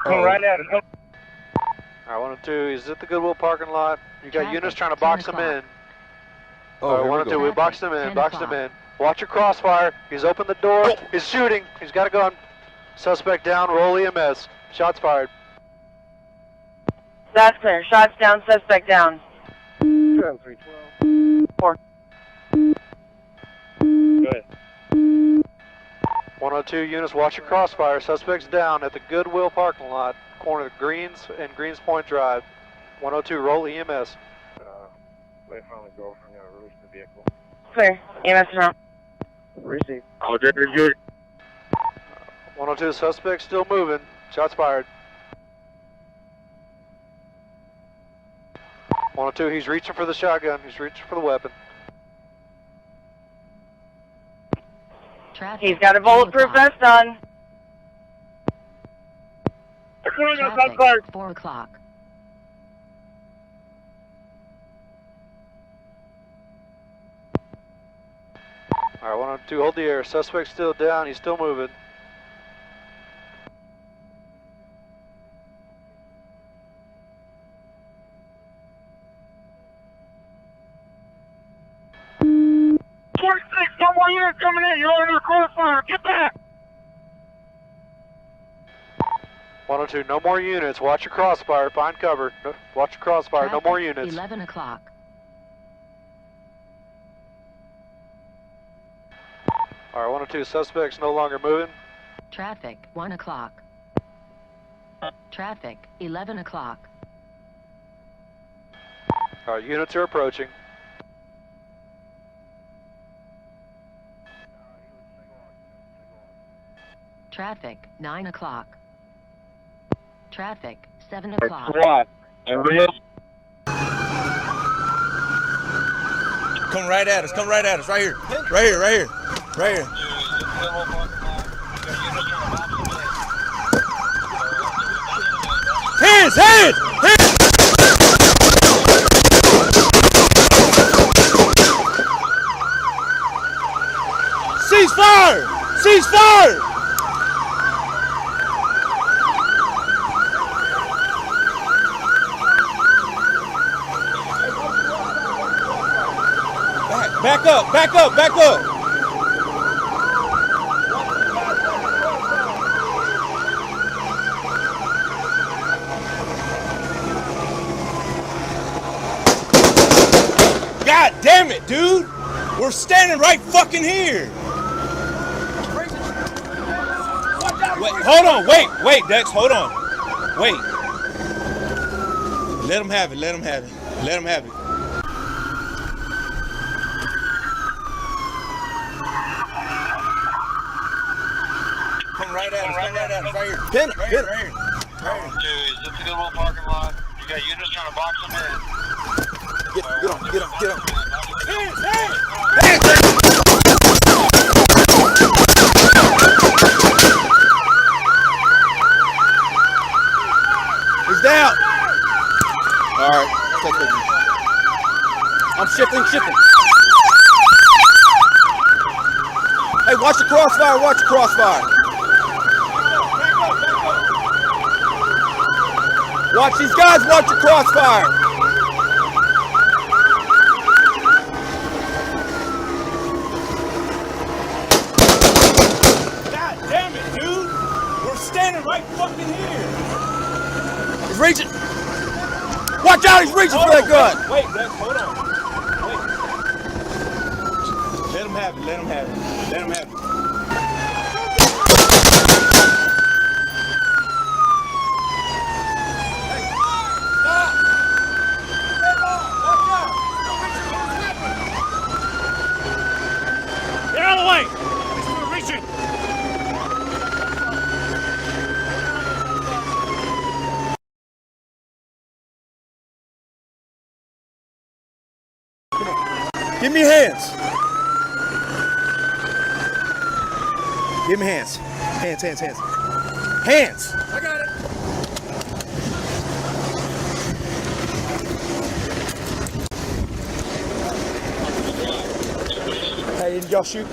Come right at it. Alright, 102, he's at the Goodwill parking lot. You got units trying to box him in. Alright, 102, we boxed him in, Watch your crossfire. He's opened the door. He's shooting. He's got a gun. Suspect down, roll EMS. Shots fired. That's clear. Shots down, suspect down. 312. 4. Go ahead. 102 units, watch your crossfire. Suspect's down at the Goodwill parking lot, corner of Greens and Greens Point Drive. 102, roll EMS. Wait for the girlfriend, release the vehicle. Clear. EMS around. Receive. All good. 102, suspect still moving. Shots fired. 102, he's reaching for the shotgun. He's reaching for the weapon. He's got a bulletproof vest on. Traffic, 4 o'clock. Alright, 102, hold the air. Suspect's still down. He's still moving. No more units coming in. You're under crossfire. Get back. 102, no more units. Watch your crossfire. Find cover. Watch your crossfire. Traffic, no more units. 11 o'clock. Alright, 102, suspect's no longer moving. Traffic, 1 o'clock. Traffic, 11 o'clock. Alright, units are approaching. Traffic, 9 o'clock. Traffic, 7 o'clock. SWAT. Come right at us, right here. Right here. Hands! Cease fire! Back up! God damn it, dude! We're standing right fucking here! Wait, hold on, wait, Dex, hold on. Wait. Let him have it. Come right at us, right here. Pin him. Dude, he's at the Goodwill parking lot. You got units trying to box him in. Get him. He's down. All right, take it. I'm shifting. Hey, watch the crossfire. Watch these guys, watch your crossfire. God damn it, dude. We're standing right fucking here. He's reaching. Watch out, he's reaching for that gun. Wait, hold on. Wait. Let him have it. Give me hands. Give me hands. Hands. I got it. Hey, did y'all shoot?